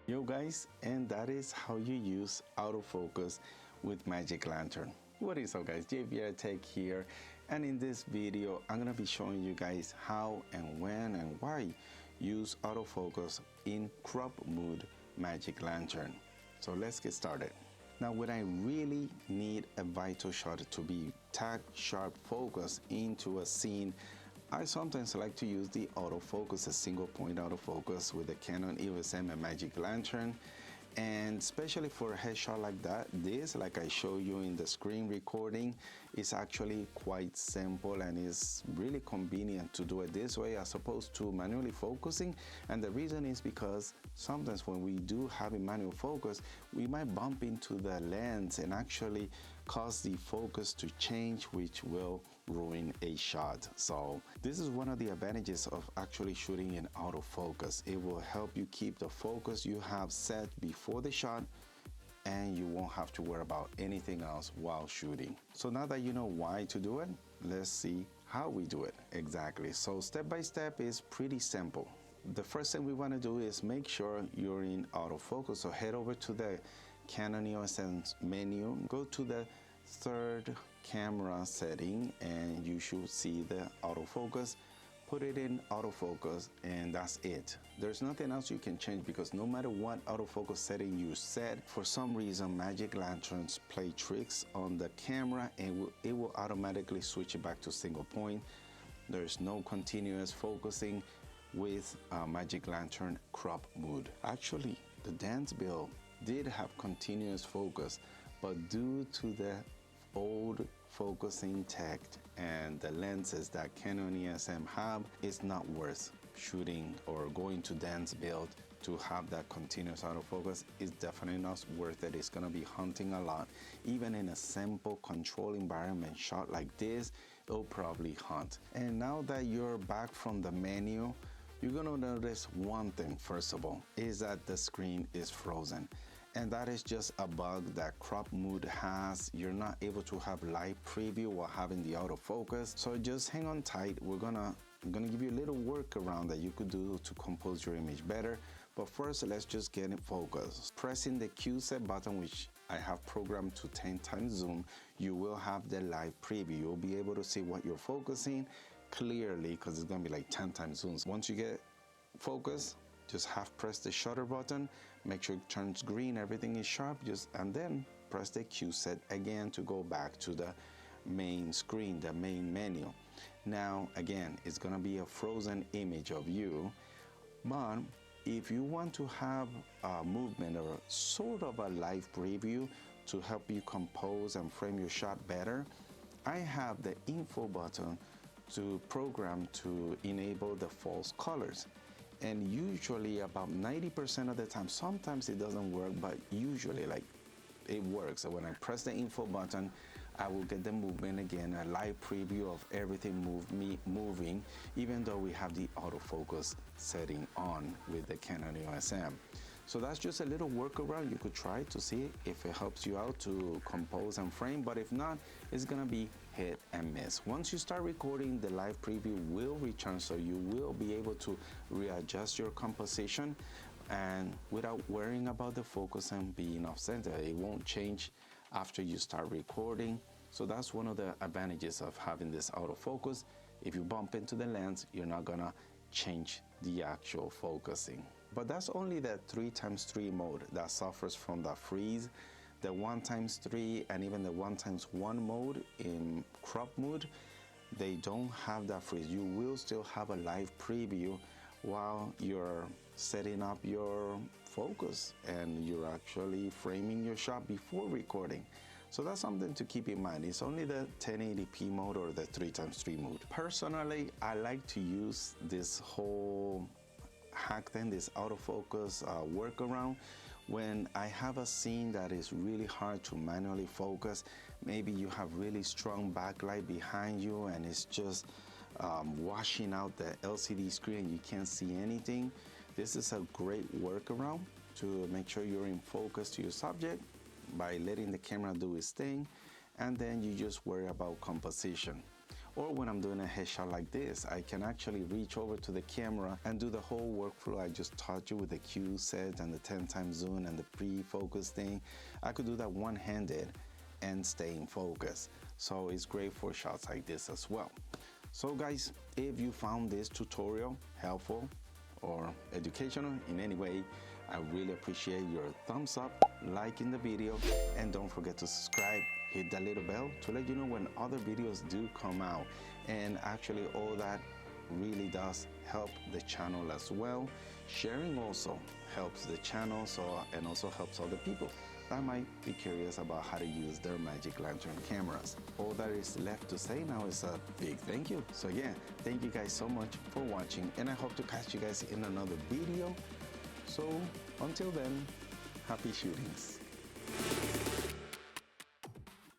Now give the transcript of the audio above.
Yo guys, and that is how you use autofocus with Magic Lantern. What is up guys, JVR Tech here, and in this video I'm gonna be showing you guys how and when and why use autofocus in crop mode Magic Lantern. So let's get started. Now when I really need a vital shot to be tack sharp focus into a scene, I sometimes like to use the autofocus, a single point autofocus with the Canon EOS-M and Magic Lantern. And especially for a headshot like that, this, like I show you in the screen recording, is actually quite simple and is really convenient to do it this way as opposed to manually focusing. And the reason is because sometimes when we do have a manual focus, we might bump into the lens and actually cause the focus to change, which will ruin a shot. So this is one of the advantages of actually shooting in autofocus. It will help you keep the focus you have set before the shot, and you won't have to worry about anything else while shooting. So now that you know why to do it, let's see how we do it exactly. So step by step is pretty simple. The first thing we want to do is make sure you're in autofocus. So head over to the Canon EOS-M menu, go to the third camera setting, and you should see the autofocus. Put it in autofocus, and that's it. There's nothing else you can change, because no matter what autofocus setting you set, for some reason Magic Lanterns play tricks on the camera and it will automatically switch it back to single point. There's no continuous focusing with Magic Lantern crop mode. Actually, the dance build did have continuous focus, but due to the old focusing tech and the lenses that Canon EOS-M have, it's not worth shooting or going to dance build to have that continuous autofocus. It's definitely not worth it. It's gonna be hunting a lot. Even in a simple control environment shot like this, it'll probably hunt. And now that you're back from the menu, you're gonna notice one thing. First of all, is that the screen is frozen. And that is just a bug that crop mode has. You're not able to have live preview while having the autofocus. So just hang on tight. I'm gonna give you a little workaround that you could do to compose your image better. But first, let's just get it focused. Pressing the Q set button, which I have programmed to 10 times zoom, you will have the live preview. You'll be able to see what you're focusing clearly, because it's gonna be like 10 times zooms. Once you get focus, just half press the shutter button, make sure it turns green, everything is sharp, and then press the Q set again to go back to the main screen, the main menu. Now again, it's gonna be a frozen image of you, but if you want to have a movement or sort of a live preview to help you compose and frame your shot better, I have the info button to program to enable the false colors. And usually about 90% of the time, sometimes it doesn't work, but usually like it works. So when I press the info button, I will get the movement again, a live preview of everything moving, even though we have the autofocus setting on with the Canon EOS-M. So that's just a little workaround you could try to see if it helps you out to compose and frame, but if not, it's gonna be hit and miss. Once you start recording, the live preview will return, so you will be able to readjust your composition and without worrying about the focus and being off center. It won't change after you start recording. So that's one of the advantages of having this autofocus. If you bump into the lens, you're not gonna change the actual focusing. But that's only the 3x3 mode that suffers from the freeze. The 1x3 and even the 1x1 mode in crop mode, they don't have that freeze. You will still have a live preview while you're setting up your focus and you're actually framing your shot before recording. So that's something to keep in mind. It's only the 1080p mode or the 3x3 mode. Personally, I like to use this whole hack thing, this autofocus workaround, when I have a scene that is really hard to manually focus. Maybe you have really strong backlight behind you and it's just washing out the LCD screen, you can't see anything. This is a great workaround to make sure you're in focus to your subject by letting the camera do its thing, and then you just worry about composition. Or when I'm doing a headshot like this, I can actually reach over to the camera and do the whole workflow I just taught you with the Q set and the 10x zoom and the pre-focus thing. I could do that one-handed and stay in focus. So it's great for shots like this as well. So guys, if you found this tutorial helpful or educational in any way, I really appreciate your thumbs up, liking the video, and don't forget to subscribe. Hit that little bell to let you know when other videos do come out. And actually all that really does help the channel as well. Sharing also helps the channel, and also helps other people that might be curious about how to use their Magic Lantern cameras. All that is left to say now is a big thank you. So yeah, thank you guys so much for watching, and I hope to catch you guys in another video. So until then, happy shootings.